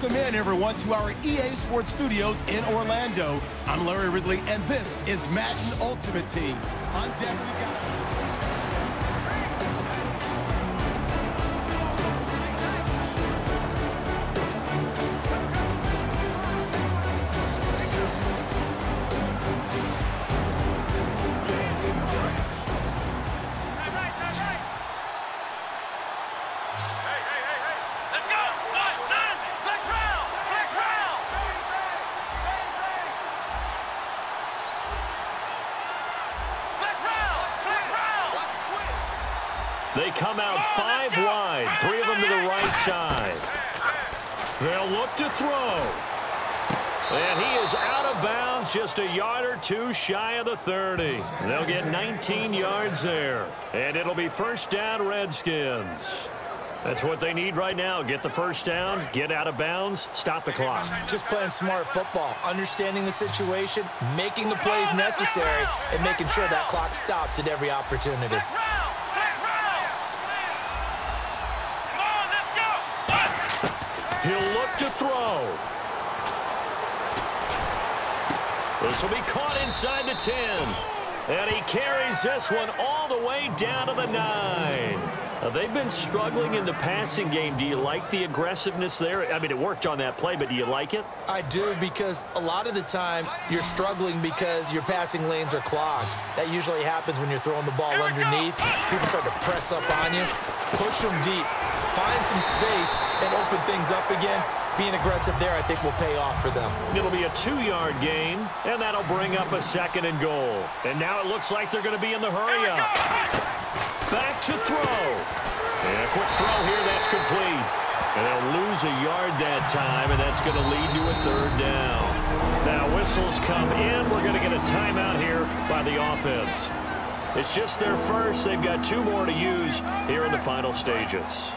Welcome in, everyone, to our EA Sports Studios in Orlando. I'm Larry Ridley, and this is Madden Ultimate Team. On deck, we've got... They come out 5 wide, 3 of them to the right side. They'll look to throw. And he is out of bounds, just a yard or two shy of the 30. They'll get 19 yards there. And it'll be first down, Redskins. That's what they need right now. Get the first down, get out of bounds, stop the clock. Just playing smart football, understanding the situation, making the plays necessary, and making sure that clock stops at every opportunity. He'll look to throw. This will be caught inside the 10. And he carries this one all the way down to the 9. They've been struggling in the passing game. Do you like the aggressiveness there? I mean, it worked on that play, but do you like it? I do, because a lot of the time you're struggling because your passing lanes are clogged. That usually happens when you're throwing the ball underneath. People start to press up on you, push them deep, find some space, and open things up again. Being aggressive there, I think, will pay off for them. It'll be a 2-yard gain, and that'll bring up a 2nd and goal. And now it looks like they're going to be in the hurry-up. Back to throw. And a quick throw here, that's complete. And they'll lose a yard that time, and that's going to lead to a 3rd down. Now whistles come in. We're going to get a timeout here by the offense. It's just their first. They've got 2 more to use here in the final stages.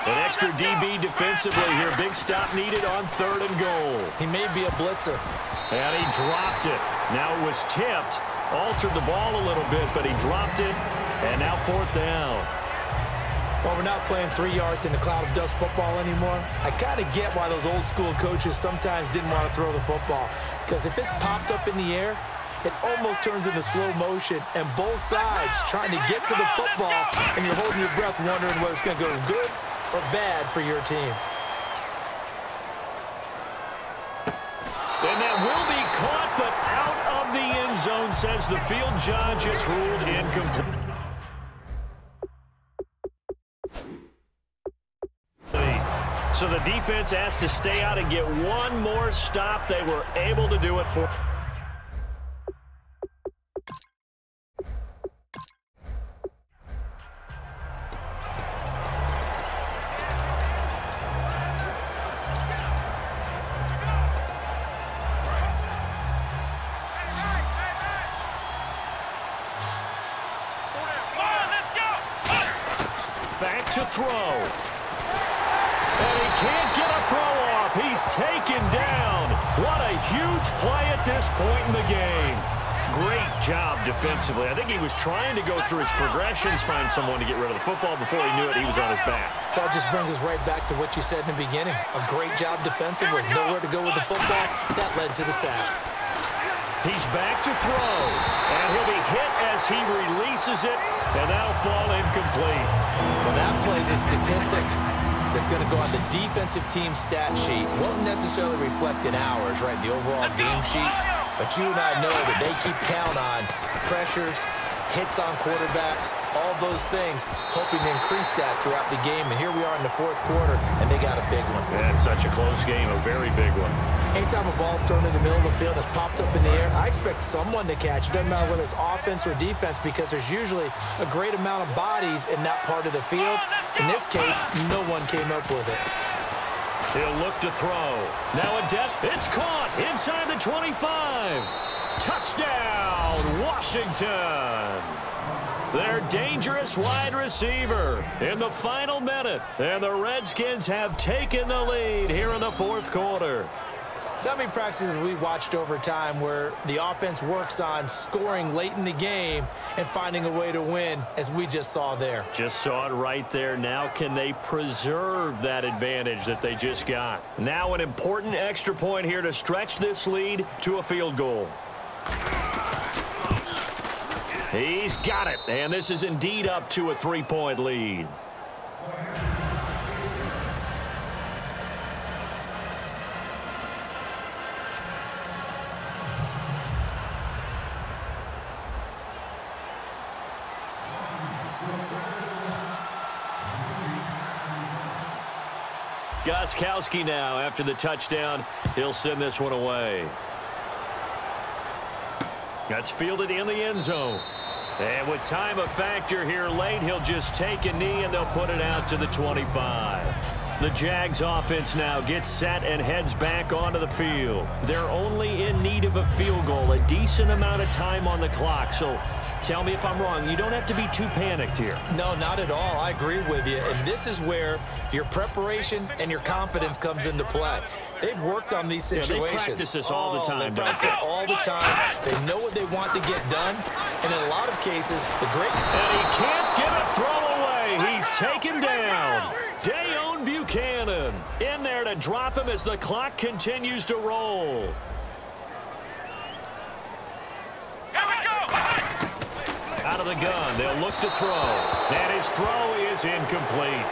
An extra DB defensively here. Big stop needed on 3rd and goal. He may be a blitzer. And he dropped it. Now it was tipped. Altered the ball a little bit, but he dropped it. And now 4th down. Well, we're not playing 3 yards in the cloud of dust football anymore. I kind of get why those old school coaches sometimes didn't want to throw the football. Because if it's popped up in the air, it almost turns into slow motion, and both sides trying to get to the football, and you're holding your breath wondering whether it's going to go good or bad for your team. And that will be caught, but out of the end zone, says the field judge. It's ruled incomplete. So the defense has to stay out and get one more stop. They were able to do it for... Back to throw. And he can't get a throw off. He's taken down. What a huge play at this point in the game. Great job defensively. I think he was trying to go through his progressions, find someone to get rid of the football. Before he knew it, he was on his back. So that just brings us right back to what you said in the beginning. A great job defensively. Nowhere to go with the football. That led to the sack. He's back to throw. And he'll be hit as he releases it. And that'll fall incomplete. Well, that plays a statistic that's going to go on the defensive team stat sheet. Won't necessarily reflect in ours, right, the overall game sheet. But you and I know that they keep count on pressures, hits on quarterbacks, all those things, hoping to increase that throughout the game. And here we are in the 4th quarter, and they got a big one. Yeah, it's such a close game, a very big one. Anytime a ball's thrown in the middle of the field that's popped up in the air, I expect someone to catch. It doesn't matter whether it's offense or defense, because there's usually a great amount of bodies in that part of the field. In this case, no one came up with it. He'll look to throw. Now it's caught inside the 25. Touchdown, Washington. Their dangerous wide receiver in the final minute. And the Redskins have taken the lead here in the 4th quarter. So how many practices we watched over time where the offense works on scoring late in the game and finding a way to win, as we just saw there? Just saw it right there. Now can they preserve that advantage that they just got? Now an important extra point here to stretch this lead to a field goal. He's got it, and this is indeed up to a 3-point lead. Gostkowski now after the touchdown. He'll send this one away. That's fielded in the end zone. And with time a factor here late, he'll just take a knee and they'll put it out to the 25. The Jags offense now gets set and heads back onto the field. They're only in need of a field goal, a decent amount of time on the clock. So tell me if I'm wrong. You don't have to be too panicked here. No, not at all. I agree with you. And this is where your preparation and your confidence comes into play. They've worked on these situations. Yeah, they practice this all the time. They practice it all the time. They know what they want to get done. And in a lot of cases, the great... And he can't get a throw away. He's taken down. Dayon Buchanan in there to drop him as the clock continues to roll. Out of the gun, they'll look to throw. And his throw is incomplete.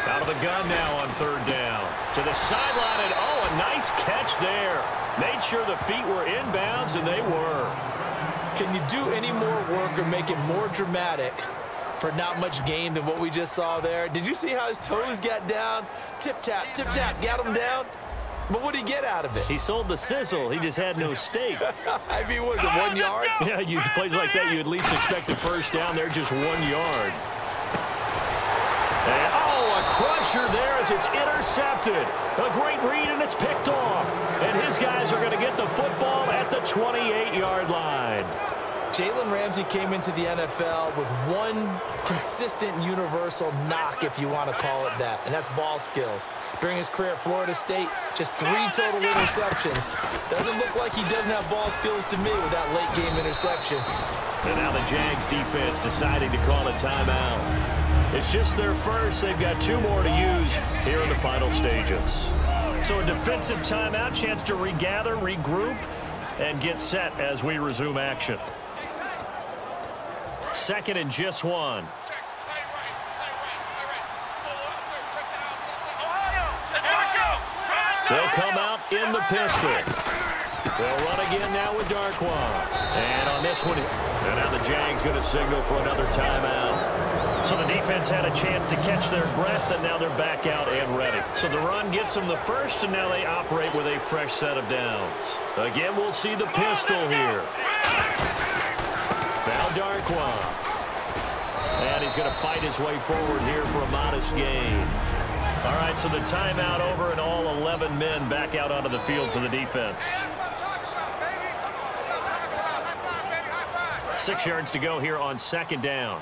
Out of the gun now on third down. To the sideline, and oh, a nice catch there. Made sure the feet were inbounds, and they were. Can you do any more work or make it more dramatic for not much gain than what we just saw there? Did you see how his toes got down? Tip-tap, got him down. But what did he get out of it? He sold the sizzle. He just had no steak. I mean, was it 1 yard? Yeah, you plays like that, you at least expect a first down. They're just 1 yard. And, oh, a crusher there as it's intercepted. A great read, and it's picked off. And his guys are going to get the football at the 28-yard line. Jalen Ramsey came into the NFL with one consistent universal knock, if you want to call it that, and that's ball skills. During his career at Florida State, just 3 total interceptions. Doesn't look like he doesn't have ball skills to me with that late-game interception. And now the Jags defense deciding to call a timeout. It's just their first. They've got 2 more to use here in the final stages. So a defensive timeout, chance to regather, regroup, and get set as we resume action. Second and just 1. They'll come out in the pistol. They'll run again now with Darkwan. And on this one, and now the Jags going to signal for another timeout. So the defense had a chance to catch their breath, and now they're back out and ready. So the run gets them the first, and now they operate with a fresh set of downs. Again, we'll see the pistol here. Now Darkwan. And he's going to fight his way forward here for a modest gain. All right, so the timeout over, and all 11 men back out onto the field for the defense. 6 yards to go here on second down.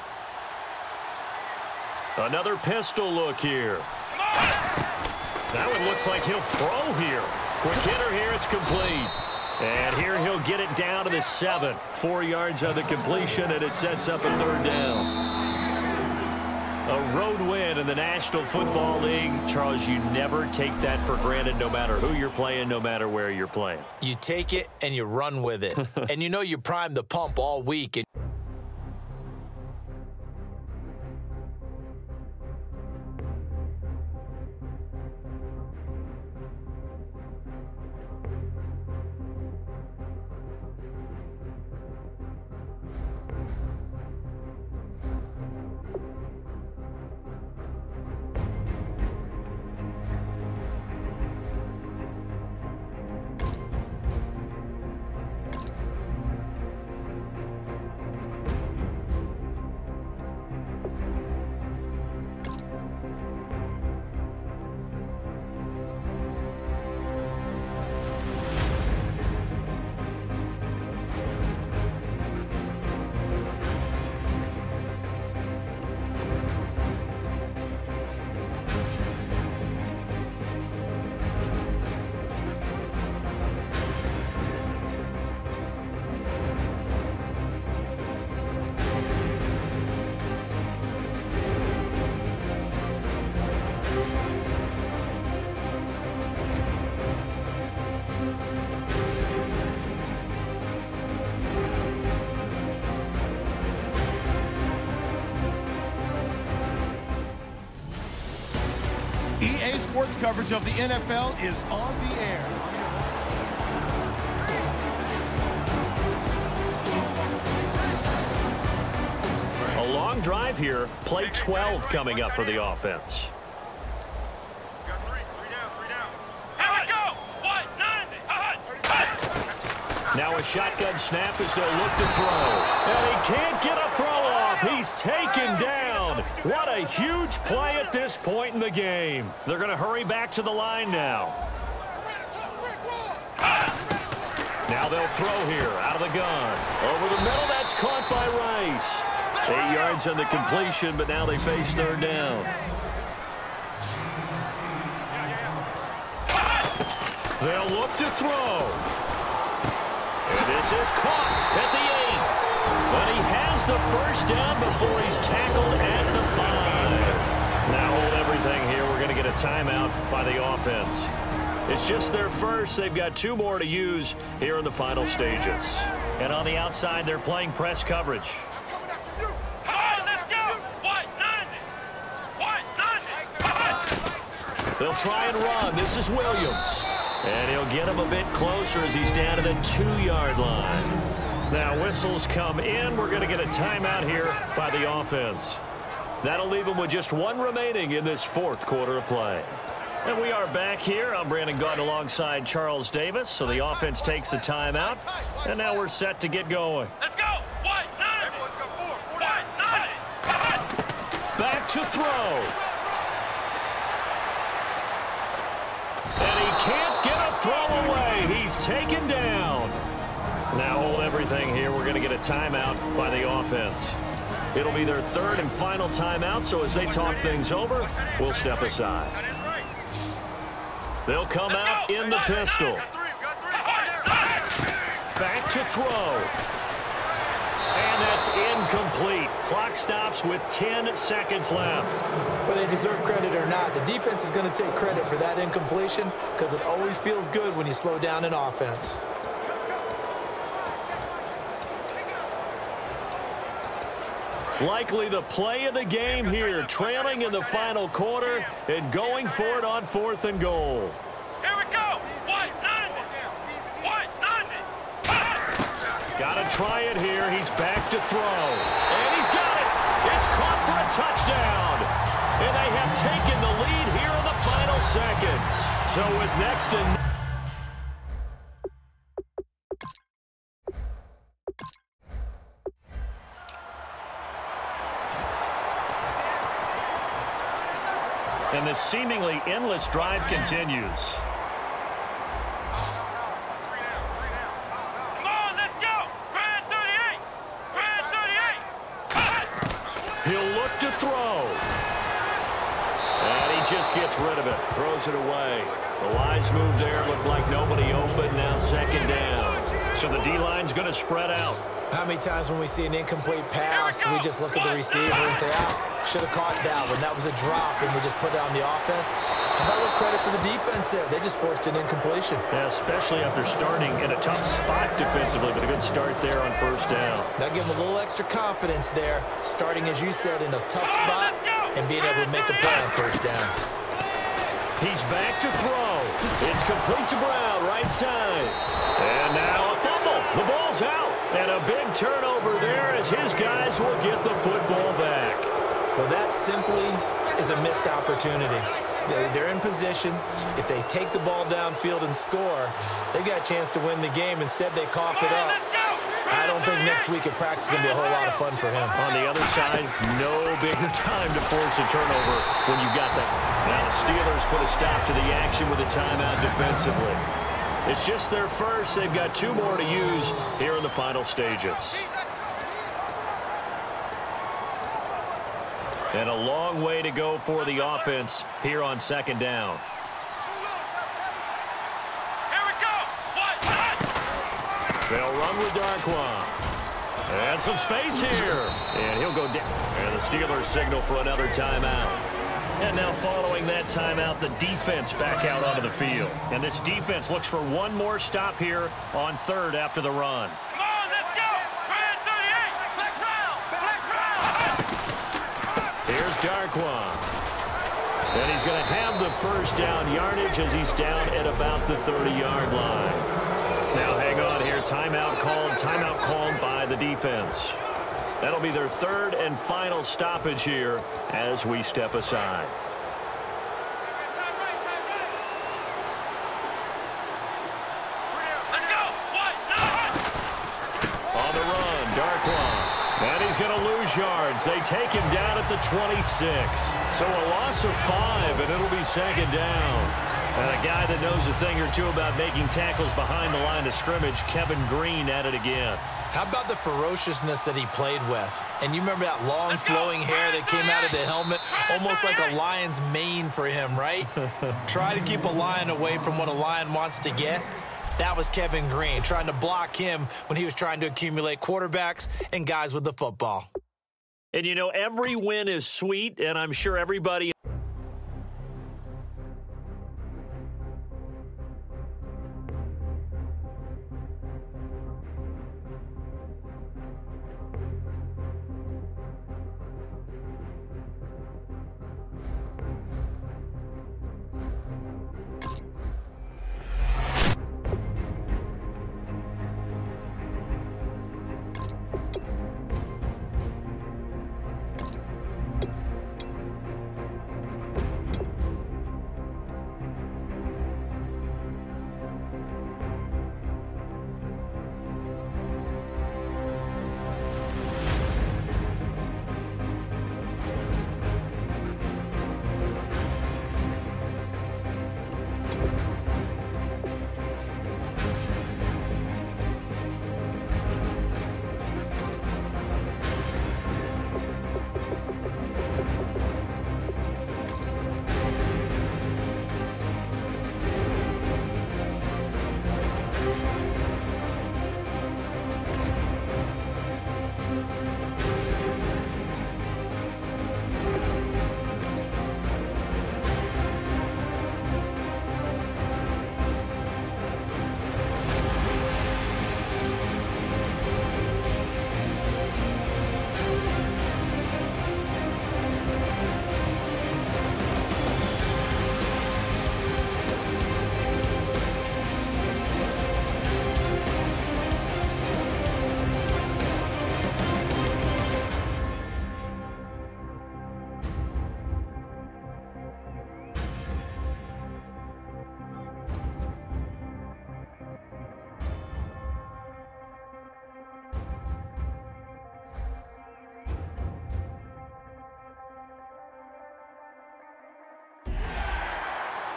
Another pistol look here. That one looks like he'll throw here. Quick hitter here, it's complete. And here he'll get it down to the 7. 4 yards on the completion, and it sets up a third down. A road win in the National Football League. Charles, you never take that for granted no matter who you're playing, no matter where you're playing. You take it and you run with it. And you know you primed the pump all week. coverage of the NFL is on the air. A long drive here. Play 12 coming up for the offense. Now a shotgun snap as they'll look to throw. And he can't get a throw off. He's taken down. What a huge play at this point in the game. They're going to hurry back to the line now. Now they'll throw here out of the gun. Over the middle, that's caught by Rice. 8 yards on the completion, but now they face third down. They'll look to throw. And this is caught at the 8. But he has the first down before he's tackled at the 5. Now hold everything here. We're going to get a timeout by the offense. It's just their first. They've got 2 more to use here in the final stages. And on the outside, they're playing press coverage. They'll try and run. This is Williams. And he'll get him a bit closer as he's down to the 2-yard line. Now whistles come in. We're going to get a timeout here by the offense. That'll leave him with just 1 remaining in this 4th quarter of play. And we are back here. I'm Brandon Gaunt alongside Charles Davis. So the offense takes a timeout. And now we're set to get going. Let's go. Back to throw. And he can't get a throw away. He's taken down. Now hold everything here. We're going to get a timeout by the offense. It'll be their 3rd and final timeout, so as they talk things over, we'll step aside. They'll come out in the pistol. Back to throw. And that's incomplete. Clock stops with 10 seconds left. Whether they deserve credit or not, the defense is going to take credit for that incompletion because it always feels good when you slow down an offense. Likely the play of the game here, trailing in the final quarter and going for it on 4th and goal. Here we go. Got to try it here. He's back to throw. And he's got it. It's caught for a touchdown. And they have taken the lead here in the final seconds. So with next to... And the seemingly endless drive continues. He'll look to throw. And he just gets rid of it. Throws it away. The wise move there. Looked like nobody open. Now 2nd down. So the D-line's going to spread out. How many times when we see an incomplete pass, we just look at the receiver and say, should have caught that one. That was a drop, and we just put it on the offense. And a little credit for the defense there. They just forced an incompletion. Yeah, especially after starting in a tough spot defensively, but a good start there on 1st down. That gives them a little extra confidence there, starting, as you said, in a tough spot and being able to make a play on 1st down. He's back to throw. It's complete to Brown, right side. And now a fumble. The ball's out. And a big turnover there as his guys will get the football back. Well, that simply is a missed opportunity. They're in position. If they take the ball downfield and score, they've got a chance to win the game. Instead, they cough it up. I don't think next week at practice is going to be a whole lot of fun for him. On the other side, no bigger time to force a turnover when you've got that. Now the Steelers put a stop to the action with a timeout defensively. It's just their first. They've got 2 more to use here in the final stages. And a long way to go for the offense here on 2nd down. Here we go. They'll run with Darquan. And some space here. And he'll go down. And the Steelers signal for another timeout. And now following that timeout, the defense back out onto the field. And this defense looks for 1 more stop here on 3rd after the run. Come on, let's go. Brand 38. Flex round. Here's Darquan. And he's going to have the first down yardage as he's down at about the 30-yard line. Now hang on here. Timeout called by the defense. That'll be their third and final stoppage here as we step aside. On the run, Darkwa. And he's going to lose yards. They take him down at the 26. So a loss of 5, and it'll be second down. And a guy that knows a thing or two about making tackles behind the line of scrimmage, Kevin Green, at it again. How about the ferociousness that he played with? And you remember that long flowing hair that came out of the helmet? Almost like a lion's mane for him, right? Try to keep a lion away from what a lion wants to get. That was Kevin Green trying to block him when he was trying to accumulate quarterbacks and guys with the football. And, you know, every win is sweet, and I'm sure everybody...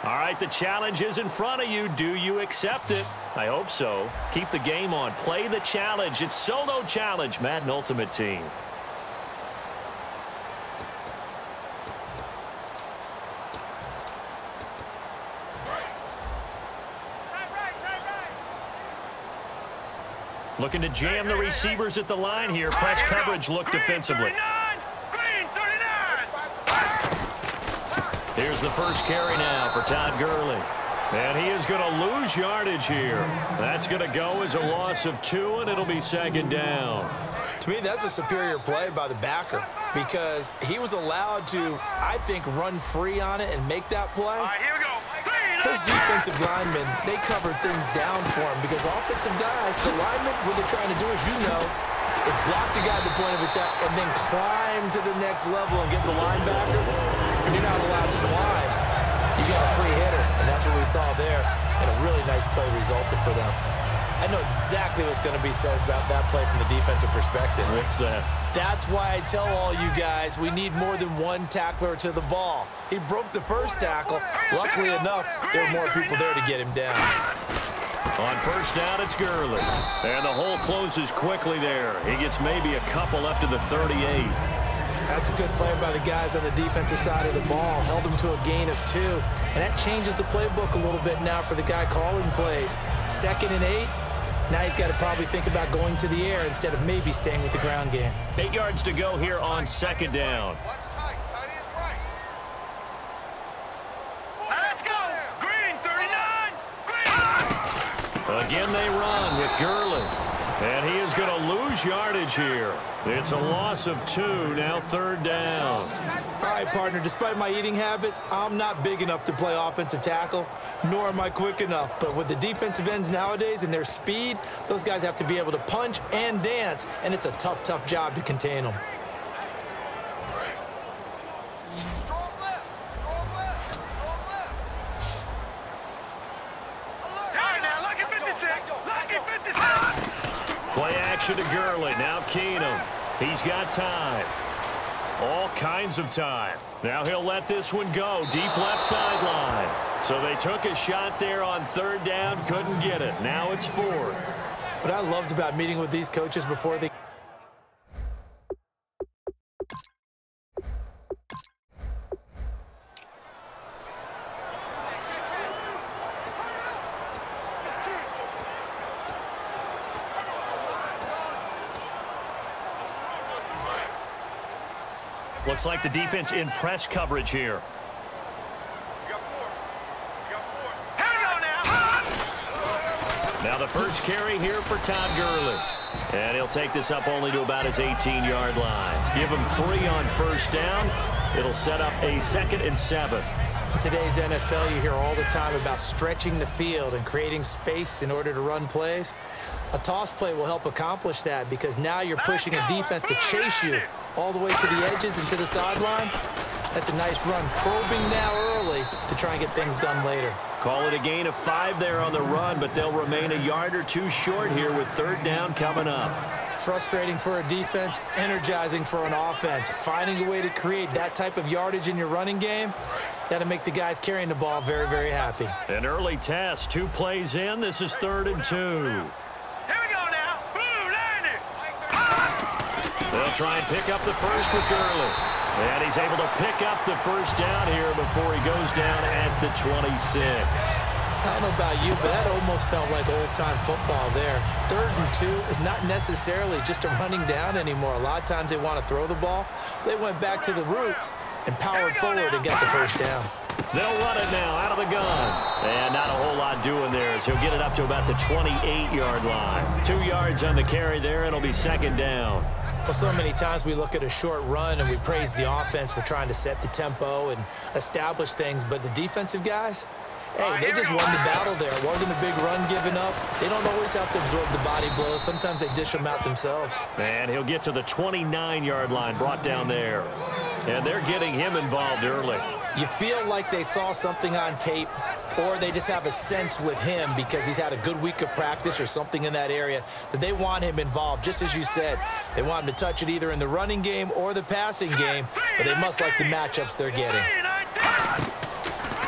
All right, the challenge is in front of you. Do you accept it? I hope so. Keep the game on. Play the challenge. It's Solo Challenge, Madden Ultimate Team. Looking to jam the receivers at the line here. Press coverage look defensively. Here's the first carry now for Todd Gurley. And he is going to lose yardage here. That's going to go as a loss of 2, and it'll be second down. To me, that's a superior play by the backer because he was allowed to, I think, run free on it and make that play. All right, here we go. His defensive linemen, they covered things down for him because offensive guys, the linemen, what they're trying to do, as you know, is block the guy at the point of attack and then climb to the next level and get the linebacker. If you're not allowed to climb, you got a free hitter, and that's what we saw there, and a really nice play resulted for them. I know exactly what's going to be said about that play from the defensive perspective. What's that? That's why I tell all you guys we need more than one tackler to the ball. He broke the first tackle. Luckily enough, there were more people there to get him down. On first down, it's Gurley. And the hole closes quickly there. He gets maybe a couple up to the 38. That's a good play by the guys on the defensive side of the ball. Held him to a gain of 2. And that changes the playbook a little bit now for the guy calling plays. 2nd and 8. Now he's got to probably think about going to the air instead of maybe staying with the ground game. 8 yards to go here on second down. Let's go. Green, 39. Green. Again, they run with Gurley. And he is going to lose yardage here. It's a loss of 2, now third down. All right, right, partner, despite my eating habits, I'm not big enough to play offensive tackle, nor am I quick enough. But with the defensive ends nowadays and their speed, those guys have to be able to punch and dance, and it's a tough, tough job to contain them. Play action to Gurley. Now Keenum. He's got time. All kinds of time. Now he'll let this one go. Deep left sideline. So they took a shot there on third down. Couldn't get it. Now it's fourth. What I loved about meeting with these coaches before they... Looks like the defense in press coverage here. Now the first carry here for Todd Gurley. And he'll take this up only to about his 18-yard line. Give him 3 on first down. It'll set up a 2nd and 7. In today's NFL, you hear all the time about stretching the field and creating space in order to run plays. A toss play will help accomplish that because now you're pushing a defense to chase you all the way to the edges and to the sideline. That's a nice run, probing now early to try and get things done later. Call it a gain of 5 there on the run, but they'll remain a yard or 2 short here with third down coming up. Frustrating for a defense, energizing for an offense. Finding a way to create that type of yardage in your running game, that'll make the guys carrying the ball very, very happy. An early test, 2 plays in. This is 3rd and 2. They'll try and pick up the first with Gurley. And he's able to pick up the first down here before he goes down at the 26. I don't know about you, but that almost felt like old-time football there. 3rd and 2 is not necessarily just a running down anymore. A lot of times they want to throw the ball. They went back to the roots and powered forward and got the first down. They'll run it now out of the gun. And not a whole lot doing there as he'll get it up to about the 28-yard line. 2 yards on the carry there. It'll be 2nd down. Well, so many times we look at a short run and we praise the offense for trying to set the tempo and establish things. But the defensive guys, hey, they just won the battle there. It wasn't a big run given up. They don't always have to absorb the body blows. Sometimes they dish them out themselves. And he'll get to the 29-yard line, brought down there. And they're getting him involved early. You feel like they saw something on tape, or they just have a sense with him because he's had a good week of practice or something in that area that they want him involved. Just as you said, they want him to touch it either in the running game or the passing game, but they must like the matchups they're getting.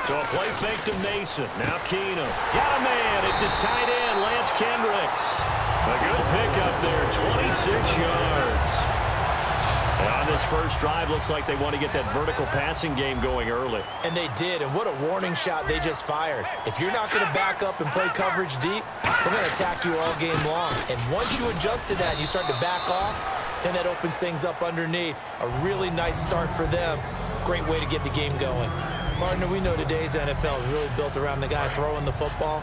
So a play fake to Mason. Now Keenum. Got a man. It's his tight end, Lance Kendricks. A good pickup there, 26 yards. And on this first drive, looks like they want to get that vertical passing game going early. And they did, and what a warning shot they just fired. If you're not going to back up and play coverage deep, we're going to attack you all game long. And once you adjust to that and you start to back off, then that opens things up underneath. A really nice start for them. Great way to get the game going. Partner, we know today's NFL is really built around the guy throwing the football.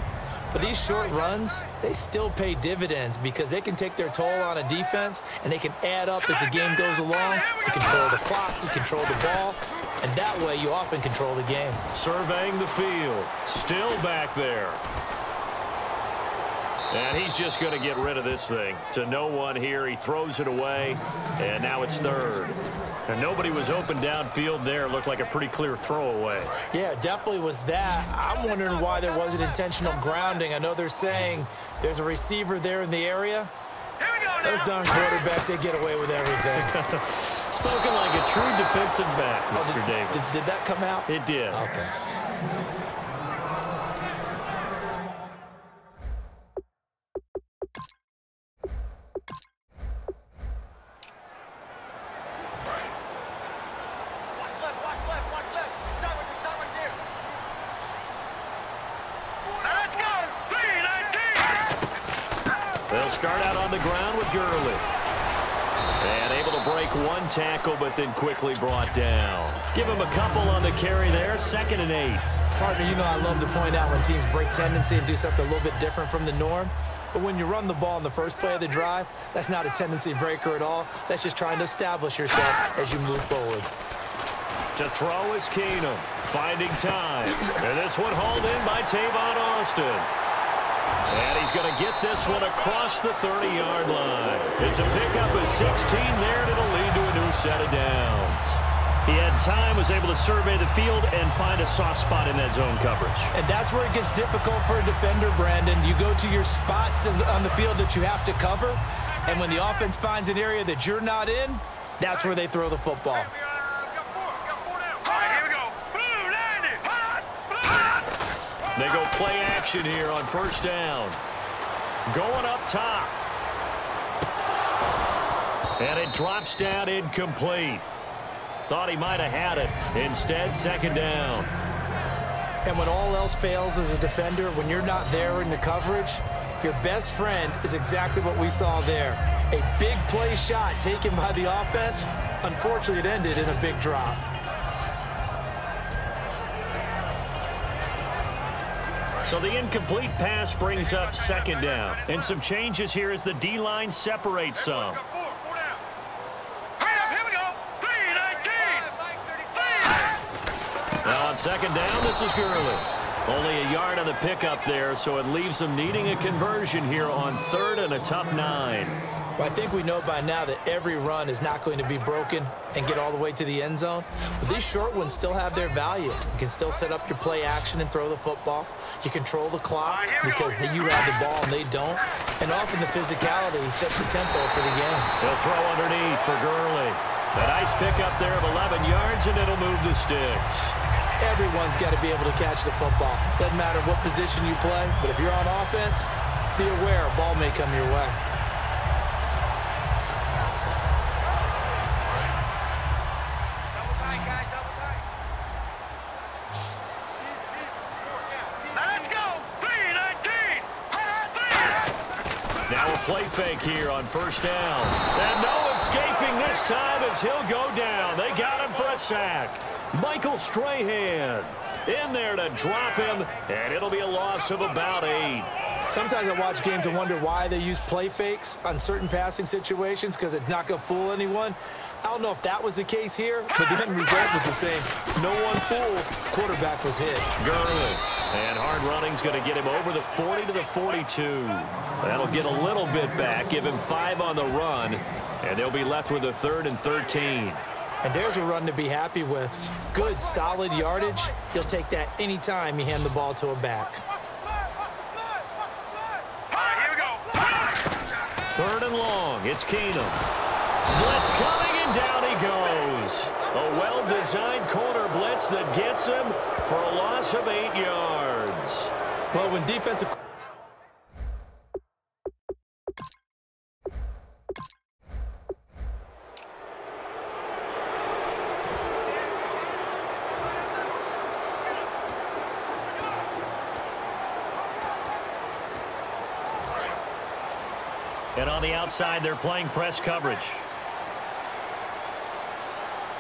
But these short runs, they still pay dividends because they can take their toll on a defense and they can add up as the game goes along. You control the clock, you control the ball, and that way you often control the game. Surveying the field, still back there. And he's just going to get rid of this thing. To no one here, he throws it away, and now it's 3rd. And nobody was open downfield there. Looked like a pretty clear throwaway. Yeah, definitely was that. I'm wondering why there wasn't intentional grounding. I know they're saying there's a receiver there in the area. Those darn quarterbacks, they get away with everything. Spoken like a true defensive back, Mr. Davis. Did that come out? It did. Okay. Start out on the ground with Gurley. And able to break 1 tackle, but then quickly brought down. Give him a couple on the carry there, 2nd and 8. Partner, you know I love to point out when teams break tendency and do something a little bit different from the norm. But when you run the ball in the first play of the drive, that's not a tendency breaker at all. That's just trying to establish yourself as you move forward. To throw is Keenum, finding time. And this one hauled in by Tavon Austin. And he's going to get this one across the 30-yard line. It's a pickup of 16 there, and it'll lead to a new set of downs. He had time, was able to survey the field and find a soft spot in that zone coverage. And that's where it gets difficult for a defender, Brandon. You go to your spots on the field that you have to cover, and when the offense finds an area that you're not in, that's where they throw the football. They go play action here on first down. Going up top. And it drops down incomplete. Thought he might have had it. Instead, second down. And when all else fails as a defender, when you're not there in the coverage, your best friend is exactly what we saw there. A big play shot taken by the offense. Unfortunately, it ended in a big drop. So the incomplete pass brings up second down. And some changes here as the D-line separates some. Now on second down, this is Gurley. Only a yard on the pickup there, so it leaves them needing a conversion here on third and a tough 9. Well, I think we know by now that every run is not going to be broken and get all the way to the end zone. But these short ones still have their value. You can still set up your play action and throw the football. You control the clock because you have the ball and they don't. And often the physicality sets the tempo for the game. He'll throw underneath for Gurley. A nice pickup there of 11 yards, and it'll move the sticks. Everyone's got to be able to catch the football. Doesn't matter what position you play, but if you're on offense, be aware a ball may come your way. Play fake here on first down. And no escaping this time as he'll go down. They got him for a sack. Michael Strahan in there to drop him, and it'll be a loss of about 8. Sometimes I watch games and wonder why they use play fakes on certain passing situations because it's not going to fool anyone. I don't know if that was the case here, but the end result was the same. No one fooled. Quarterback was hit. Gurley. And hard running's going to get him over the 40 to the 42. That'll get a little bit back, give him 5 on the run, and they'll be left with a 3rd and 13. And there's a run to be happy with. Good, solid yardage. You'll take that any time you hand the ball to a back. Here we go. 3rd and long. It's Keenum. Blitz coming, and down he goes. A well-designed corner blitz that gets him for a loss of 8 yards. Well, when defensive... And on the outside, they're playing press coverage.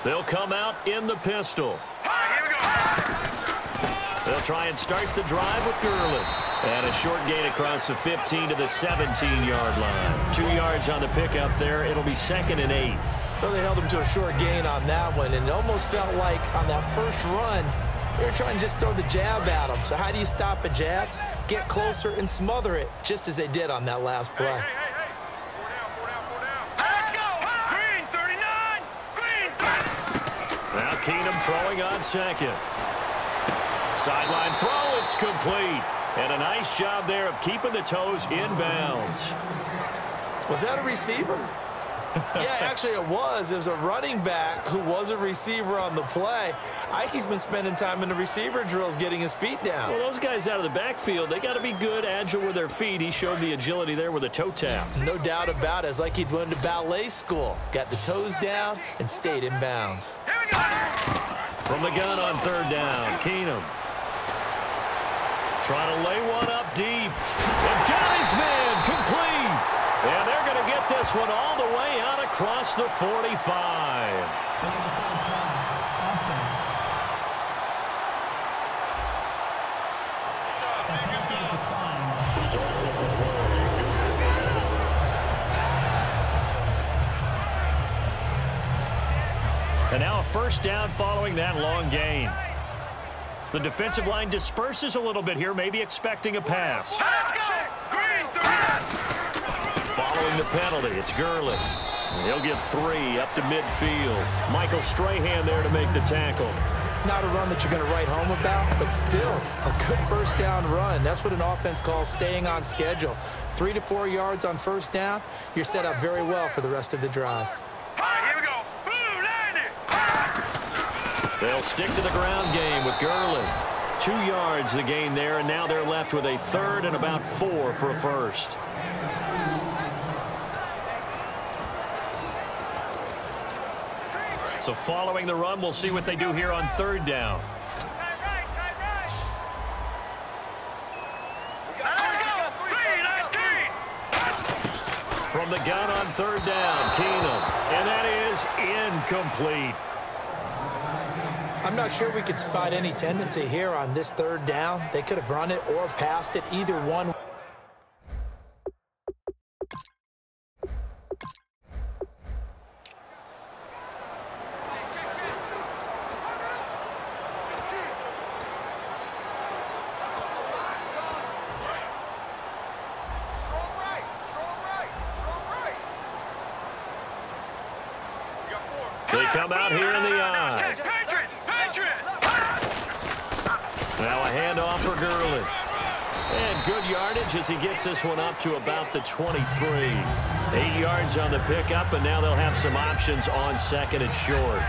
They'll come out in the pistol. Here we go. They'll try and start the drive with Gurley. And a short gain across the 15 to the 17-yard line. 2 yards on the pickup there. It'll be 2nd and 8. Well, they held him to a short gain on that one, and it almost felt like on that first run, they were trying to just throw the jab at him. So how do you stop a jab? Get closer and smother it, just as they did on that last play. Hey. 4 down. Let's go. Green 39. Green 30. Now Keenum throwing on second. Sideline throw, it's complete. And a nice job there of keeping the toes in bounds. Was that a receiver? Yeah, actually it was. It was a running back who was a receiver on the play. Ike's been spending time in the receiver drills getting his feet down. Well, those guys out of the backfield, they got to be good, agile with their feet. He showed the agility there with a toe tap. No doubt about it. It's like he'd went to ballet school. Got the toes down and stayed in bounds. Here we go. From the gun on 3rd down, Keenum. Trying to lay one up deep. And got his man complete. And they're going to get this one all the way out across the 45. And now a first down following that long gain. The defensive line disperses a little bit here, maybe expecting a pass. Let's go! Green, 3. Following the penalty, it's Gurley. He'll get 3 up to midfield. Michael Strahan there to make the tackle. Not a run that you're going to write home about, but still a good first down run. That's what an offense calls staying on schedule. 3 to 4 yards on first down, you're set up very well for the rest of the drive. All right, here we go. Boom, landed. They'll stick to the ground game with Gurley. 2 yards the gain there, and now they're left with a third and about 4 for a first. So following the run, we'll see what they do here on third down. From the gun on third down, Keenum. And that is incomplete. I'm not sure we could spot any tendency here on this third down. They could have run it or passed it, either one. They come out here in the eye. Now a handoff for Gurley. And good yardage as he gets this one up to about the 23. 8 yards on the pickup, and now they'll have some options on second and short.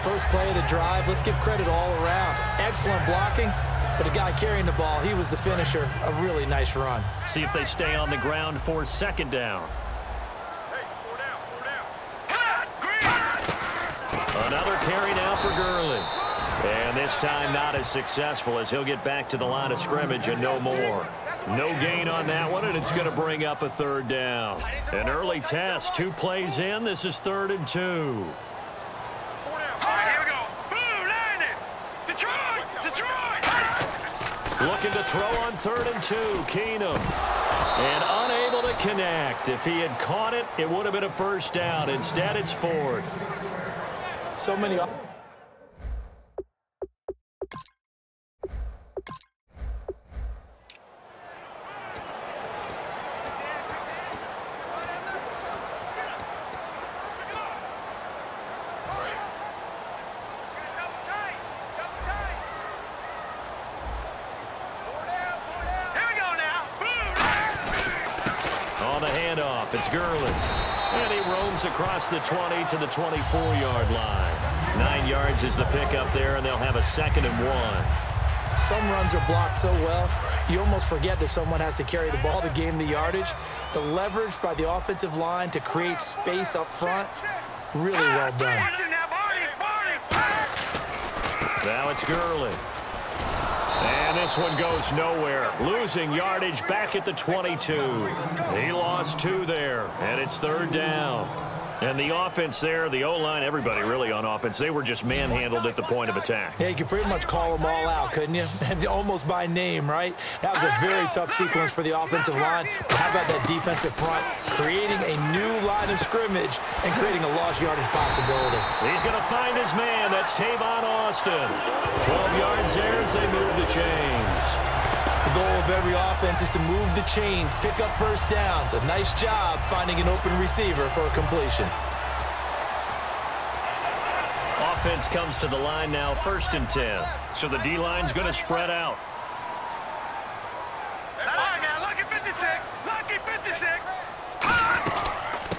First play of the drive, let's give credit all around. Excellent blocking, but the guy carrying the ball, he was the finisher. A really nice run. See if they stay on the ground for second down. Another carry now for Gurley. And this time not as successful as he'll get back to the line of scrimmage and no more. No gain on that one, and it's going to bring up a third down. An early test, 2 plays in. This is 3rd and 2. All right, here we go. Boom, landed. Detroit. Looking to throw on 3rd and 2. Keenum. And unable to connect. If he had caught it, it would have been a first down. Instead, it's 4th. So many. On the handoff, it's Gurley. And he roams across the 20 to the 24-yard line. 9 yards is the pickup there, and they'll have a 2nd and 1. Some runs are blocked so well, you almost forget that someone has to carry the ball to gain the yardage. The leverage by the offensive line to create space up front, really well done. Now it's Gurley. And this one goes nowhere. Losing yardage back at the 22. He lost 2 there, and it's 3rd down. And the offense there, the O-line, everybody really on offense, they were just manhandled at the point of attack. Yeah, you could pretty much call them all out, couldn't you? And almost by name, right? That was a very tough sequence for the offensive line. But how about that defensive front? Creating a new line of scrimmage and creating a lost yardage possibility. He's going to find his man. That's Tavon Austin. 12 yards there as they move the chains. The goal of every offense is to move the chains, pick up first downs. A nice job finding an open receiver for a completion. Offense comes to the line now, 1st and 10. So the D-line's going to spread out. Now, lucky 56. Lucky 56.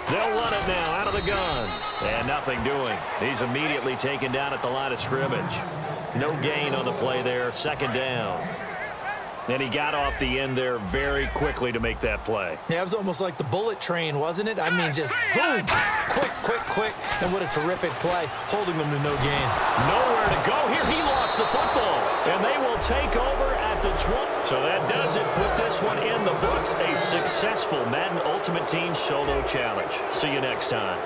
They'll run it now out of the gun. And nothing doing. He's immediately taken down at the line of scrimmage. No gain on the play there, 2nd down. And he got off the end there very quickly to make that play. Yeah, it was almost like the bullet train, wasn't it? I mean, just zoom, quick. And what a terrific play, holding them to no gain. Nowhere to go here. He lost the football. And they will take over at the 20. So that does it. Put this one in the books. A successful Madden Ultimate Team Solo Challenge. See you next time.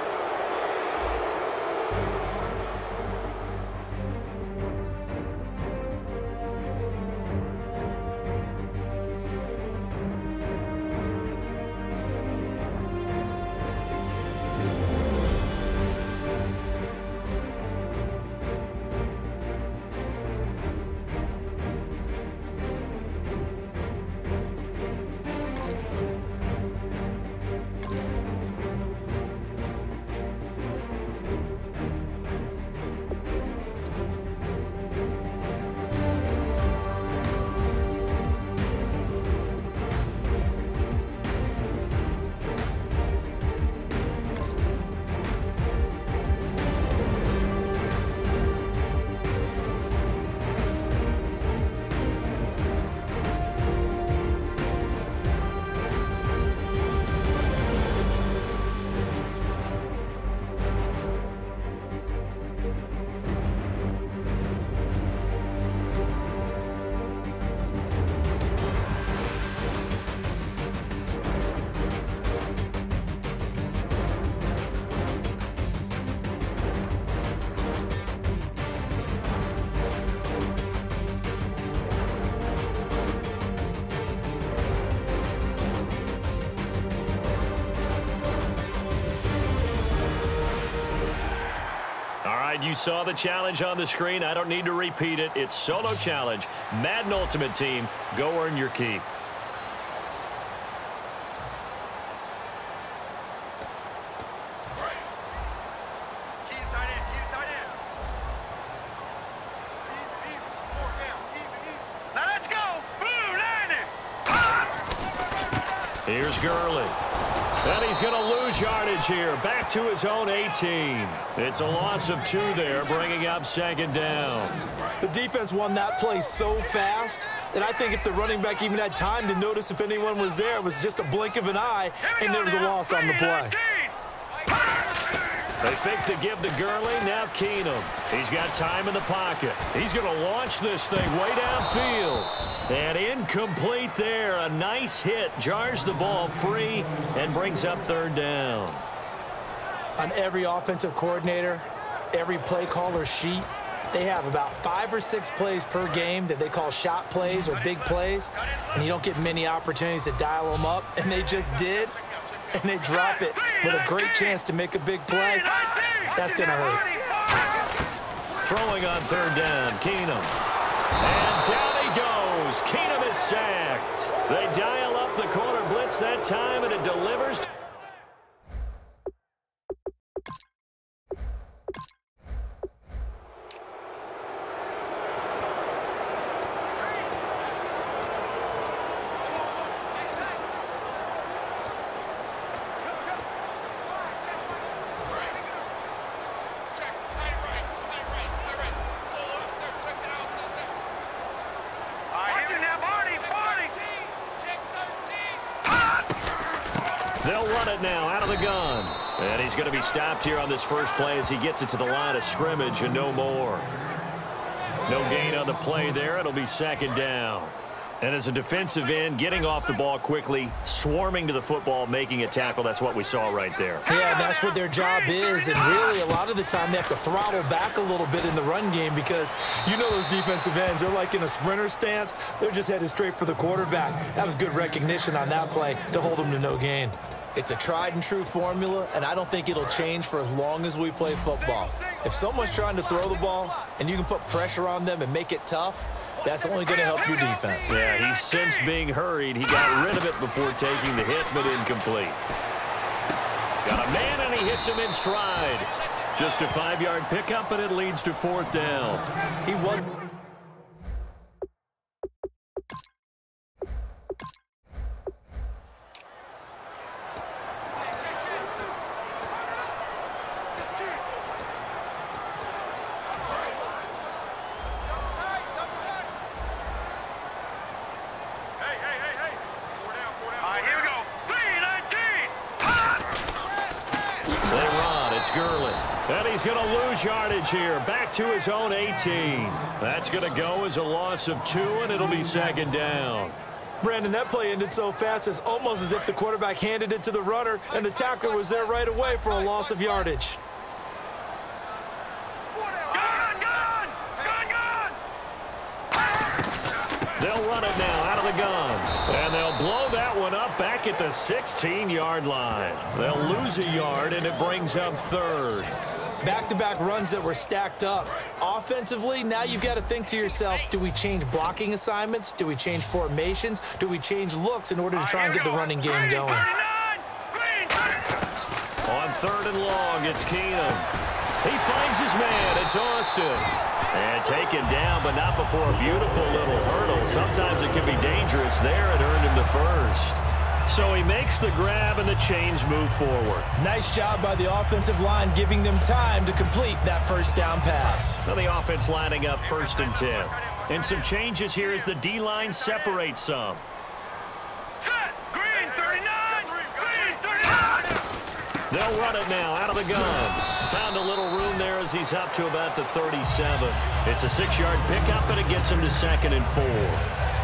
right, you saw the challenge on the screen. I don't need to repeat it. It's solo challenge. Madden Ultimate Team, go earn your keep. Here's Gurley. And he's going to lose yardage here. Back to his own 18. It's a loss of 2 there, bringing up 2nd down. The defense won that play so fast that I think if the running back even had time to notice if anyone was there, it was just a blink of an eye, and there was a loss on the play. They fake to give to Gurley. Now Keenum. He's got time in the pocket. He's going to launch this thing way downfield. And incomplete there. A nice hit. Jars the ball free and brings up 3rd down. On every offensive coordinator, every play caller sheet, they have about 5 or 6 plays per game that they call shot plays or big plays, and you don't get many opportunities to dial them up, and they just did, and they drop it with a great chance to make a big play. That's going to hurt. Throwing on 3rd down, Keenum. And down he goes. Keenum is sacked. They dial up the corner blitz that time, and it delivers. They'll run it now out of the gun. And he's going to be stopped here on this first play as he gets it to the line of scrimmage and no more. No gain on the play there. It'll be 2nd down. And as a defensive end, getting off the ball quickly, swarming to the football, making a tackle, that's what we saw right there. Yeah, that's what their job is. And really, a lot of the time, they have to throttle back a little bit in the run game because you know those defensive ends, they're like in a sprinter stance. They're just headed straight for the quarterback. That was good recognition on that play to hold them to no gain. It's a tried-and-true formula, and I don't think it'll change for as long as we play football. If someone's trying to throw the ball and you can put pressure on them and make it tough, that's only going to help your defense. Yeah, he's since being hurried. He got rid of it before taking the hit, but incomplete. Got a man, and he hits him in stride. Just a 5-yard pickup, and it leads to 4th down. He was... Gurley. And he's going to lose yardage here. Back to his own 18. That's going to go as a loss of 2, and it'll be 2nd down. Brandon, that play ended so fast, it's almost as if the quarterback handed it to the runner, and the tackler was there right away for a loss of yardage. They'll run it now out of the gun. And they'll blow that one up back at the 16-yard line. They'll lose a yard, and it brings up 3rd. Back-to-back runs that were stacked up. Offensively, now you've got to think to yourself, do we change blocking assignments? Do we change formations? Do we change looks in order to try and get the running game going? On 3rd and long, it's Keenum. He finds his man. It's Austin. And taken down, but not before a beautiful little hurdle. Sometimes it can be dangerous there. It earned him the 1st. So he makes the grab, and the chains move forward. Nice job by the offensive line, giving them time to complete that 1st down pass. Now the offense lining up 1st and 10. And some changes here as the D-line separates some. Set! Green 39! Green 39! They'll run it now out of the gun. Found a little room there as he's up to about the 37. It's a 6-yard pickup, and it gets him to 2nd and 4.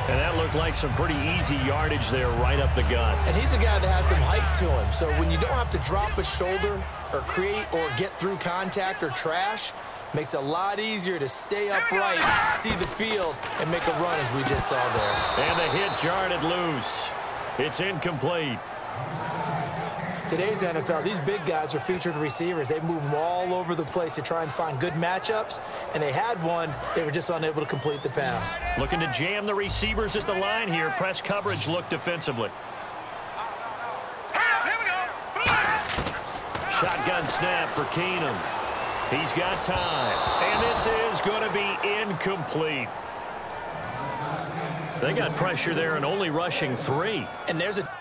And that looked like some pretty easy yardage there right up the gut. And he's a guy that has some height to him. So when you don't have to drop a shoulder or create or get through contact or trash, makes it a lot easier to stay upright, see the field, and make a run as we just saw there. And the hit jarred it loose. It's incomplete. Today's NFL, these big guys are featured receivers. They move them all over the place to try and find good matchups, and they had one. They were just unable to complete the pass. Looking to jam the receivers at the line here. Press coverage look defensively. Here we go. Shotgun snap for Keenum. He's got time, and this is going to be incomplete. They got pressure there and only rushing 3. And there's a...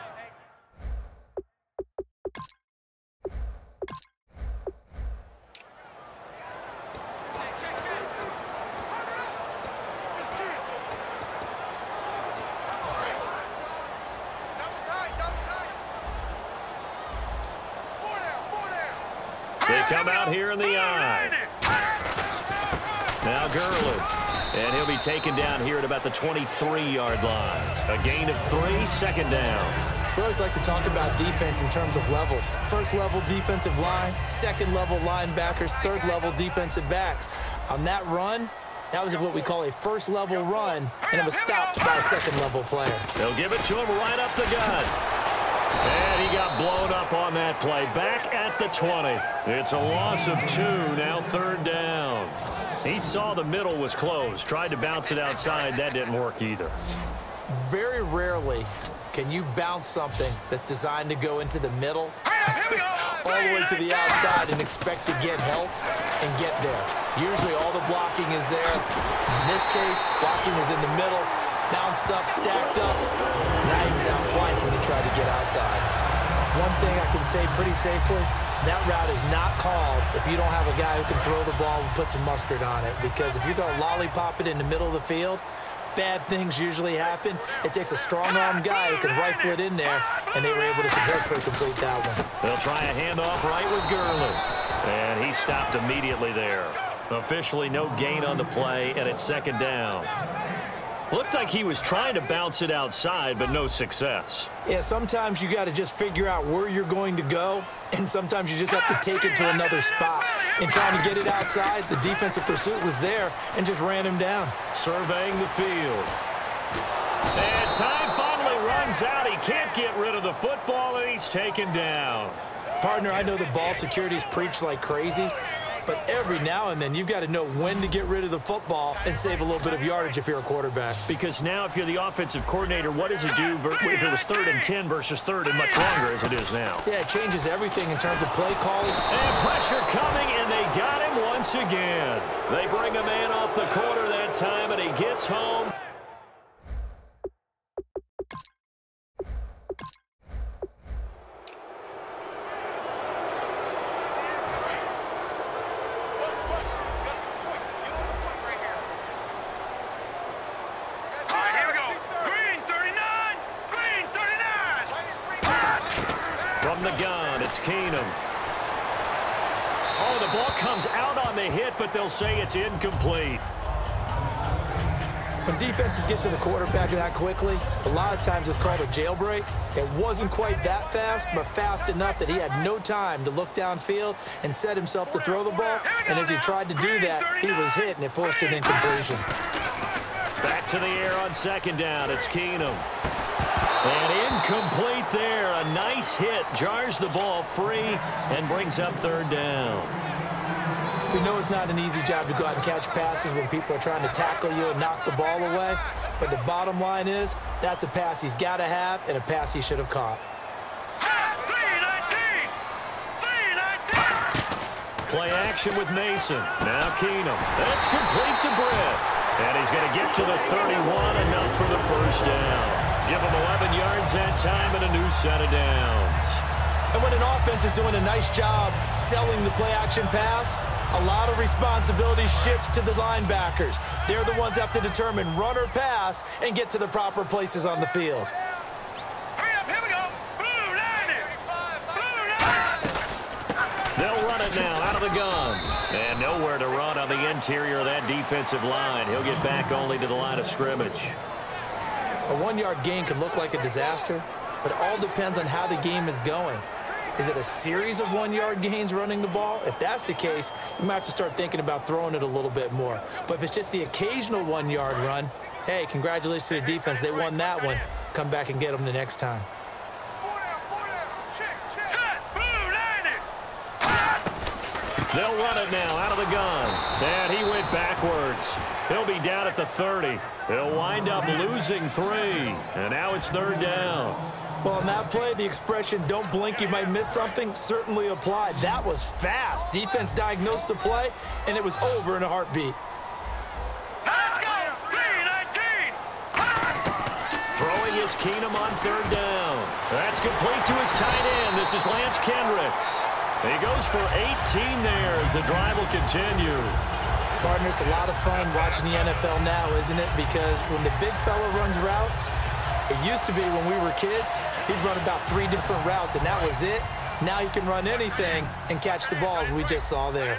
They come out here in the I. Now Gurley. And he'll be taken down here at about the 23-yard line. A gain of 3, second down. We always like to talk about defense in terms of levels. First level defensive line, second level linebackers, third level defensive backs. On that run, that was what we call a first level run, and it was stopped by a second level player. They'll give it to him right up the gut. And he got blown up on that play. Back at the 20. It's a loss of 2, now third down. He saw the middle was closed, tried to bounce it outside. That didn't work either. Very rarely can you bounce something that's designed to go into the middle all the way to the outside and expect to get help and get there. Usually all the blocking is there. In this case, blocking is in the middle, bounced up, stacked up. Now he was outflanked when he tried to get outside. One thing I can say pretty safely, that route is not called if you don't have a guy who can throw the ball and put some mustard on it. Because if you're going to lollipop it in the middle of the field, bad things usually happen. It takes a strong-arm guy who can rifle it in there, and they were able to successfully complete that one. They'll try a handoff right with Gurley. And he stopped immediately there. Officially no gain on the play, and it's second down. Looked like he was trying to bounce it outside, but no success. Yeah, sometimes you got to just figure out where you're going to go, and sometimes you just have to take it to another spot. In trying to get it outside, the defensive pursuit was there and just ran him down. Surveying the field. And time finally runs out. He can't get rid of the football, and he's taken down. Partner, I know the ball security's preached like crazy, but every now and then you've got to know when to get rid of the football and save a little bit of yardage if you're a quarterback. Because now if you're the offensive coordinator, what does it do if it was 3rd and 10 versus 3rd and much longer as it is now? Yeah, it changes everything in terms of play calling. And pressure coming, and they got him once again. They bring a man off the corner that time, and he gets home. From the gun, it's Keenum. Oh, the ball comes out on the hit, but they'll say it's incomplete. When defenses get to the quarterback that quickly, a lot of times it's called a jailbreak. It wasn't quite that fast, but fast enough that he had no time to look downfield and set himself to throw the ball. And as he tried to do that, he was hit, and it forced an incompletion. Back to the air on second down. It's Keenum. And incomplete there. A nice hit. Jars the ball free and brings up third down. We know it's not an easy job to go out and catch passes when people are trying to tackle you and knock the ball away. But the bottom line is, that's a pass he's got to have and a pass he should have caught. Play action with Mason. Now Keenum. That's complete to Britt. And he's going to get to the 31, enough for the first down. Give him 11 yards that time and a new set of downs. And when an offense is doing a nice job selling the play-action pass, a lot of responsibility shifts to the linebackers. They're the ones that have to determine run or pass and get to the proper places on the field. Hurry up, here we go. Blue 90. They'll run it now out of the gun. And nowhere to run on the interior of that defensive line. He'll get back only to the line of scrimmage. A one-yard gain can look like a disaster, but it all depends on how the game is going. Is it a series of one-yard gains running the ball? If that's the case, you might have to start thinking about throwing it a little bit more. But if it's just the occasional one-yard run, hey, congratulations to the defense. They won that one. Come back and get them the next time. They'll run it now out of the gun. And he went backwards. He'll be down at the 30. He'll wind up losing 3. And now it's 3rd down. Well, on that play, the expression, don't blink, you might miss something, certainly applied. That was fast. Defense diagnosed the play, and it was over in a heartbeat. Let's go! 3-19! Throwing is Keenum on 3rd down. That's complete to his tight end. This is Lance Kendricks. He goes for 18 there as the drive will continue. Partner, it's a lot of fun watching the NFL now, isn't it? Because when the big fella runs routes, it used to be when we were kids, he'd run about 3 different routes, and that was it. Now he can run anything and catch the balls we just saw there.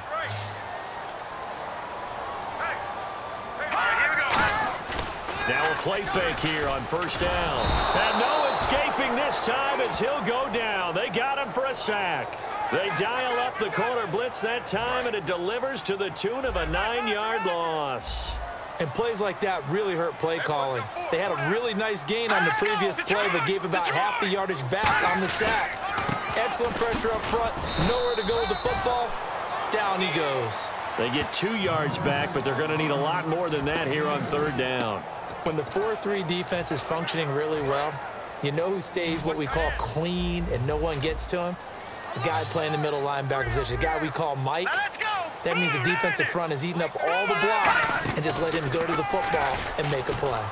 Now a play fake here on 1st down. And no escaping this time as he'll go down. They got him for a sack. They dial up the corner blitz that time, and it delivers to the tune of a 9-yard loss. And plays like that really hurt play calling. They had a really nice gain on the previous play, but gave about half the yardage back on the sack. Excellent pressure up front. Nowhere to go with the football. Down he goes. They get 2 yards back, but they're going to need a lot more than that here on 3rd down. When the 4-3 defense is functioning really well, you know who stays what we call clean and no one gets to him? The guy playing the middle linebacker position, the guy we call Mike. That means the defensive front is eating up all the blocks and just let him go to the football and make a play.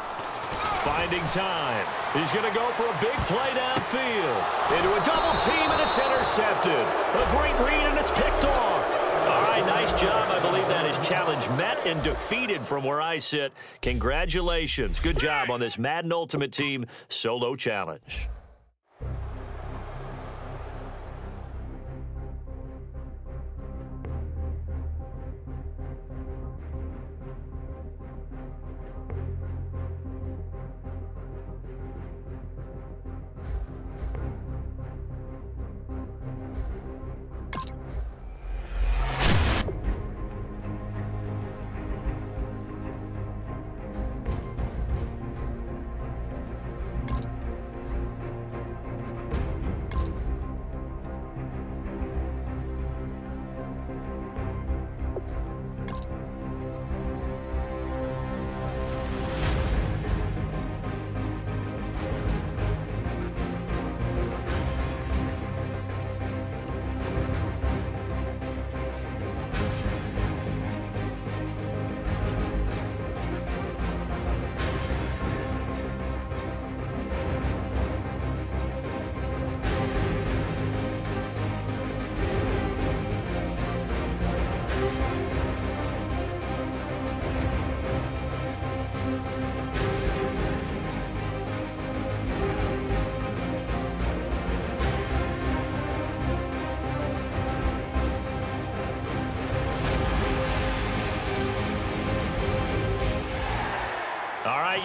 Finding time. He's going to go for a big play downfield. Into a double team, and it's intercepted. A great read, and it's picked off. All right, nice job. I believe that is challenge met and defeated from where I sit. Congratulations. Good job on this Madden Ultimate Team solo challenge.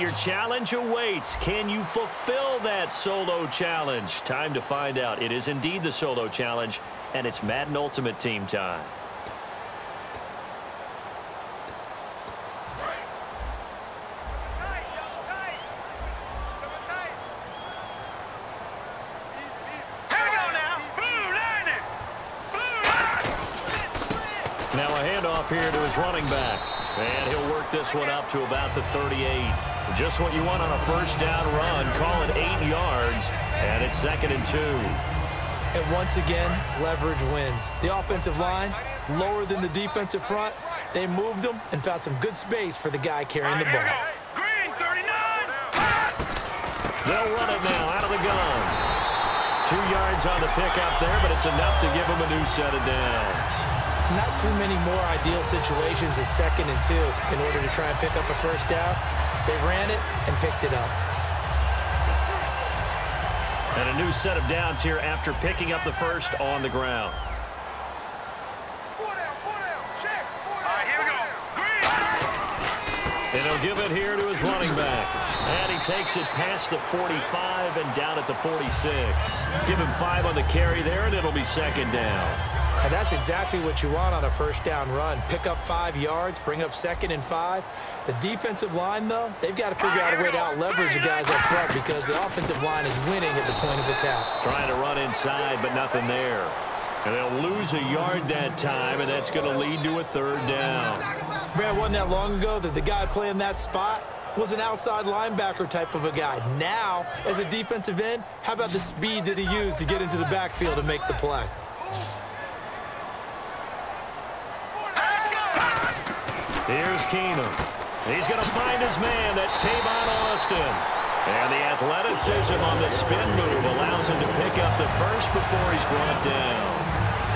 Your challenge awaits. Can you fulfill that solo challenge? Time to find out. It is indeed the solo challenge, and it's Madden Ultimate Team time. Now a handoff here to his running back. And he'll work this one up to about the 38. Just what you want on a 1st down run. Call it 8 yards, and it's 2nd and 2. And once again, leverage wins. The offensive line, lower than the defensive front. They moved them and found some good space for the guy carrying the ball. Green 39! They'll run it now out of the gun. 2 yards on the pickup there, but it's enough to give them a new set of downs. Not too many more ideal situations at 2nd and 2 in order to try and pick up a 1st down. They ran it and picked it up. And a new set of downs here after picking up the 1st on the ground. Check. All right, here we go. Green! And he'll give it here to his running back. And he takes it past the 45 and down at the 46. Give him 5 on the carry there, and it'll be 2nd down. And that's exactly what you want on a 1st down run. Pick up 5 yards, bring up 2nd and 5. The defensive line, though, they've got to figure out a way to out-leverage the guys up front because the offensive line is winning at the point of attack. Trying to run inside, but nothing there. And they'll lose a yard that time, and that's going to lead to a third down. Man, wasn't that long ago that the guy playing that spot was an outside linebacker type of a guy. Now, as a defensive end, how about the speed that he used to get into the backfield and make the play? Here's Keenum. He's going to find his man. That's Tavon Austin. And the athleticism on the spin move allows him to pick up the first before he's brought down.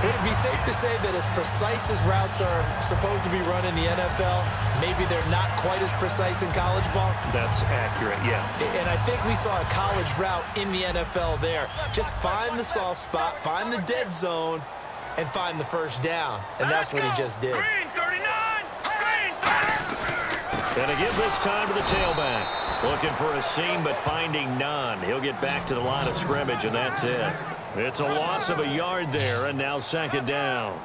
Would it be safe to say that as precise as routes are supposed to be run in the NFL, maybe they're not quite as precise in college ball? That's accurate, yeah. And I think we saw a college route in the NFL there. Just find the soft spot, find the dead zone, and find the first down. And that's what he just did. Green 39! Green 30! And to give this time to the tailback. Looking for a seam, but finding none. He'll get back to the line of scrimmage, and that's it. It's a loss of a yard there, and now second down.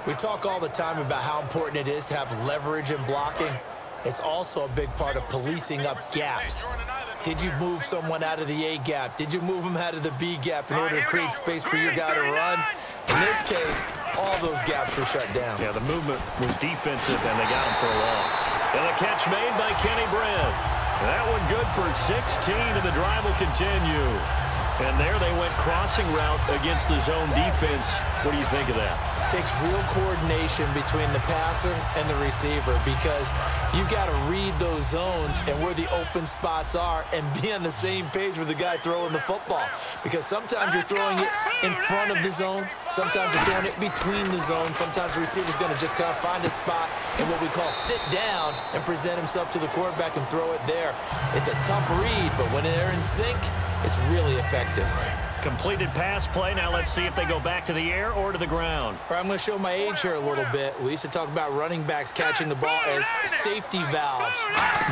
We talk all the time about how important it is to have leverage in blocking. It's also a big part of policing up gaps. Did you move someone out of the A gap? Did you move them out of the B gap in order to create space for your guy to run? In this case, all those gaps were shut down. Yeah, the movement was defensive, and they got him for a loss. And a catch made by Kenny Brent. That one good for 16, and the drive will continue. And there they went crossing route against the zone defense. What do you think of that? Takes real coordination between the passer and the receiver because you've got to read those zones and where the open spots are and be on the same page with the guy throwing the football. Because sometimes you're throwing it in front of the zone. Sometimes you're throwing it between the zones. Sometimes the receiver's going to just kind of find a spot and what we call sit down and present himself to the quarterback and throw it there. It's a tough read, but when they're in sync, it's really effective. Completed pass play. Now let's see if they go back to the air or to the ground. All right, I'm going to show my age here a little bit. We used to talk about running backs catching the ball as safety valves.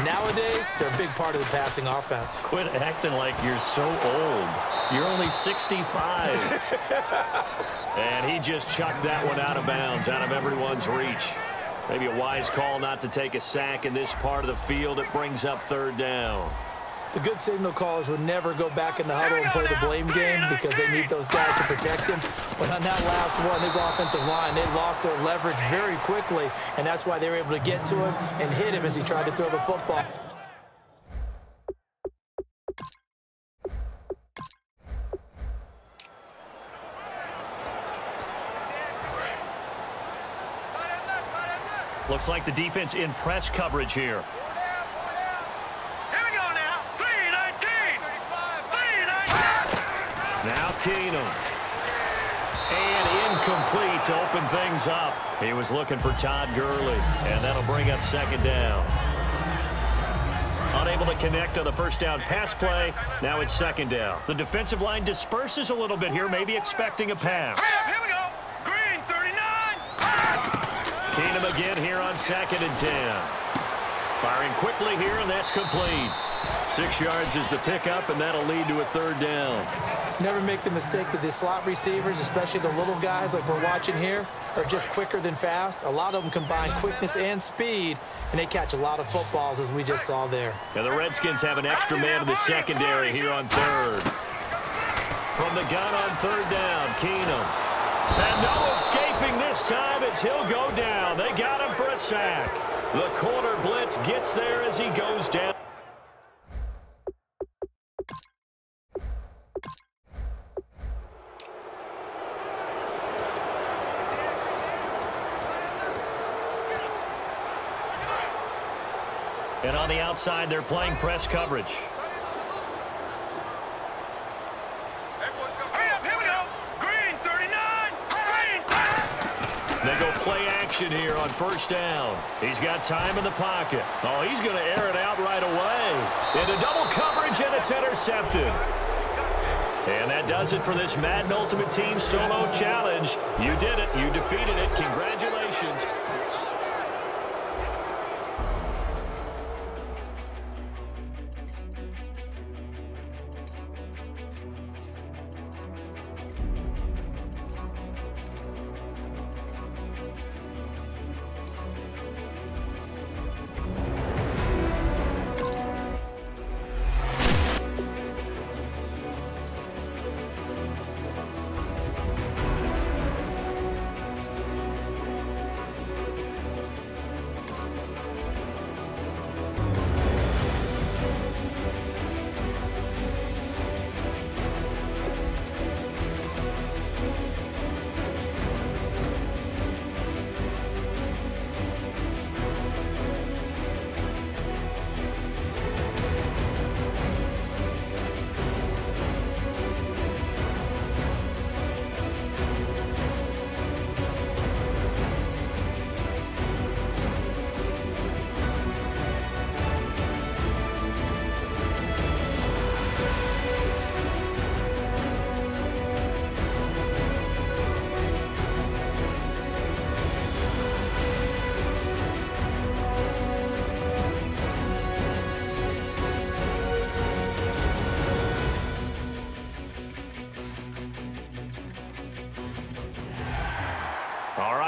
Nowadays, they're a big part of the passing offense. Quit acting like you're so old. You're only 65. And he just chucked that one out of bounds, out of everyone's reach. Maybe a wise call not to take a sack in this part of the field. It brings up third down. The good signal callers would never go back in the huddle and play the blame game because they need those guys to protect him. But on that last one, his offensive line, they lost their leverage very quickly, and that's why they were able to get to him and hit him as he tried to throw the football. Looks like the defense in press coverage here. Now Keenum. And incomplete to open things up. He was looking for Todd Gurley, and that'll bring up second down. Unable to connect on the first down pass play. Now it's second down. The defensive line disperses a little bit here, maybe expecting a pass. Here we go. Green 39. Keenum again here on 2nd and 10. Firing quickly here, and that's complete. 6 yards is the pickup, and that'll lead to a third down. Never make the mistake that the slot receivers, especially the little guys like we're watching here, are just quicker than fast. A lot of them combine quickness and speed, and they catch a lot of footballs, as we just saw there. And the Redskins have an extra man in the secondary here on third. From the gun on third down, Keenum. And no escaping this time as he'll go down. They got him for a sack. The corner blitz gets there as he goes down. And on the outside, they're playing press coverage. Here we go. Green 39. Green 30. They go play action here on first down. He's got time in the pocket. Oh, he's going to air it out right away. Into double coverage, and it's intercepted. And that does it for this Madden Ultimate Team Solo Challenge. You did it. You defeated it. Congratulations.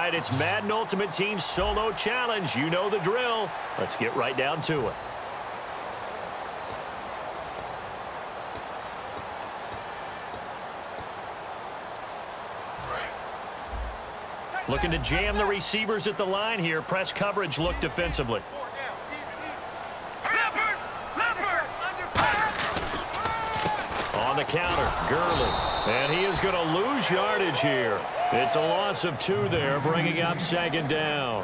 right, it's Madden Ultimate Team Solo Challenge. You know the drill. Let's get right down to it. Looking to jam the receivers at the line here. Press coverage, look defensively. On the counter, Gurley. And he is going to lose yardage here. It's a loss of 2 there, bringing up 2nd down.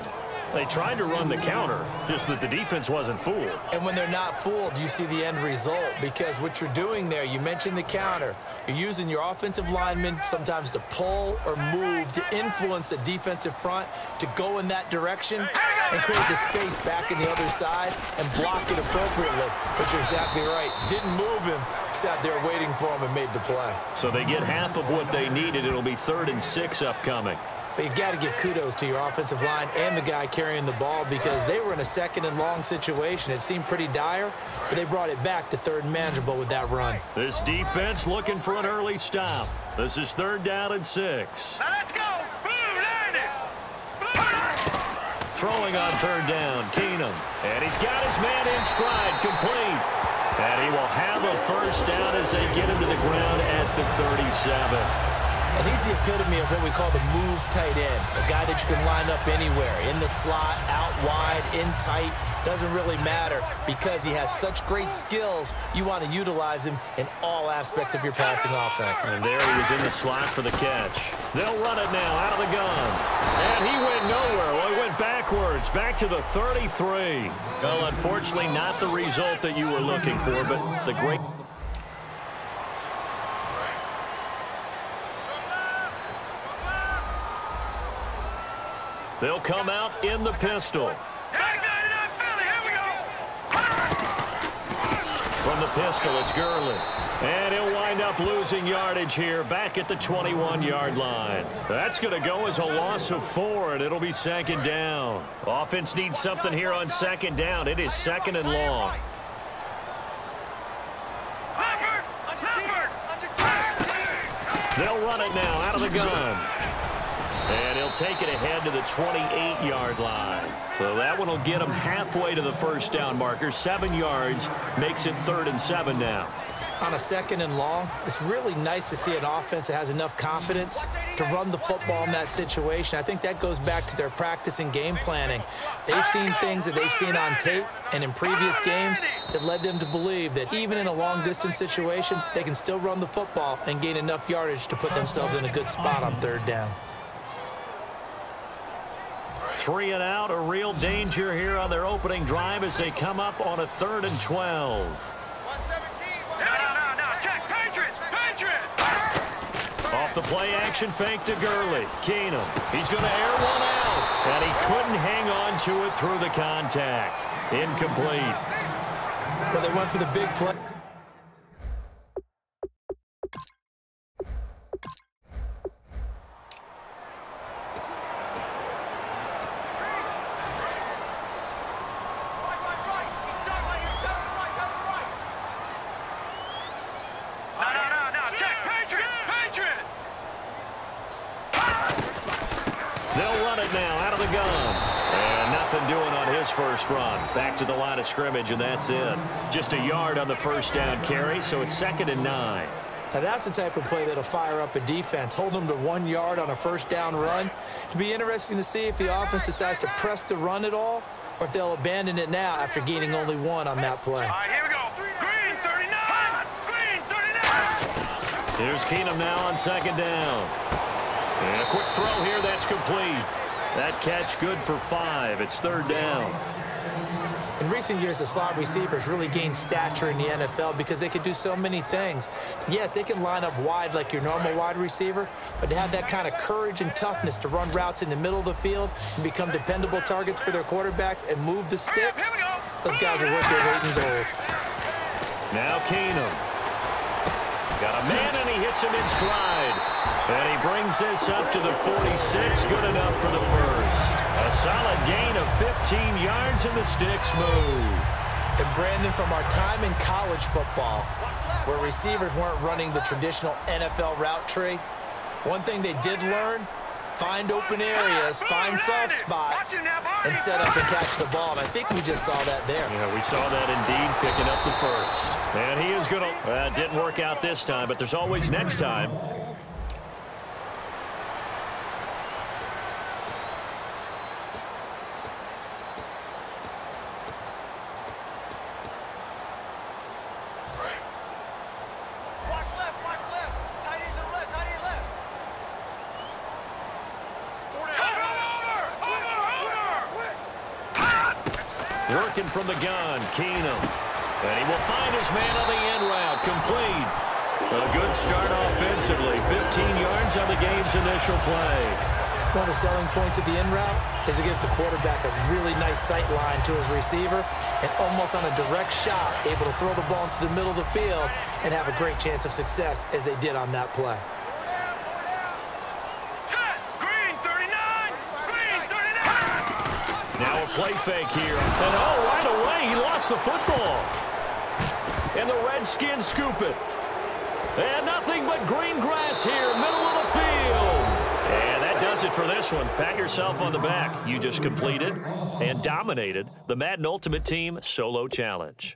They tried to run the counter, just that the defense wasn't fooled. And when they're not fooled, you see the end result, because what you're doing there, you mentioned the counter. You're using your offensive linemen sometimes to pull or move to influence the defensive front to go in that direction and create the space back in the other side and block it appropriately. But you're exactly right. Didn't move him. Sat there waiting for him and made the play. So they get half of what they needed. It'll be 3rd and 6 upcoming. But you got to give kudos to your offensive line and the guy carrying the ball, because they were in a 2nd and long situation. It seemed pretty dire, but they brought it back to 3rd and manageable with that run. This defense looking for an early stop. This is 3rd down and 6. Now let's go. Blue, learn it. Throwing on 3rd down, Keenum. And he's got his man in stride, complete. And he will have a 1st down as they get him to the ground at the 37. And he's the epitome of what we call the move tight end, a guy that you can line up anywhere, in the slot, out wide, in tight, doesn't really matter, because he has such great skills. You want to utilize him in all aspects of your passing offense. And there he was in the slot for the catch. They'll run it now out of the gun. And he went nowhere. Well, he went backwards, back to the 33. Well, unfortunately, not the result that you were looking for, but the great... They'll come out in the pistol. From the pistol, it's Gurley. And he'll wind up losing yardage here back at the 21-yard line. That's going to go as a loss of 4, and it'll be 2nd down. Offense needs something here on 2nd down. It is 2nd and long. They'll run it now out of the gun. And he'll take it ahead to the 28-yard line. So that one will get him halfway to the 1st down marker. 7 yards makes it 3rd and 7 now. On a 2nd and long, it's really nice to see an offense that has enough confidence to run the football in that situation. I think that goes back to their practice and game planning. They've seen things that they've seen on tape and in previous games that led them to believe that even in a long-distance situation, they can still run the football and gain enough yardage to put themselves in a good spot on 3rd down. 3 and out, a real danger here on their opening drive as they come up on a 3rd and 12. No, check, Patriots. Off the play action fake to Gurley. Keenum, he's going to air one out. And he couldn't hang on to it through the contact. Incomplete. Well, they went for the big play. First run back to the line of scrimmage, and that's it. Just a yard on the 1st down carry, so it's 2nd and 9. Now that's the type of play that'll fire up a defense. Hold them to 1 yard on a 1st down run. It'll be interesting to see if the offense decides to press the run at all, or if they'll abandon it now after gaining only 1 on that play. All right, here we go. Green 39. Green 39. Here's Keenum now on 2nd down. And a quick throw here, that's complete. That catch good for 5. It's 3rd down. In recent years, the slot receivers really gained stature in the NFL because they can do so many things. Yes, they can line up wide like your normal wide receiver, but to have that kind of courage and toughness to run routes in the middle of the field and become dependable targets for their quarterbacks and move the sticks, those guys are worth their weight in gold. Now Keenum. Got a man, and he hits him in stride. And he brings this up to the 46. Good enough for the 1st. A solid gain of 15 yards, and the sticks move. And Brandon, from our time in college football, where receivers weren't running the traditional NFL route tree, one thing they did learn find open areas, find soft spots, and set up and catch the ball. And I think we just saw that there. Yeah, we saw that indeed, picking up the first. And he is going to... didn't work out this time, but there's always next time. Working from the gun, Keenum. And he will find his man on the end route, complete. A good start offensively, 15 yards on the game's initial play. One of the selling points of the end route is it gives the quarterback a really nice sight line to his receiver and almost on a direct shot, able to throw the ball into the middle of the field and have a great chance of success as they did on that play. Now a play fake here. And right away, he lost the football. And the Redskins scoop it. And nothing but green grass here, middle of the field. And that does it for this one. Pat yourself on the back. You just completed and dominated the Madden Ultimate Team Solo Challenge.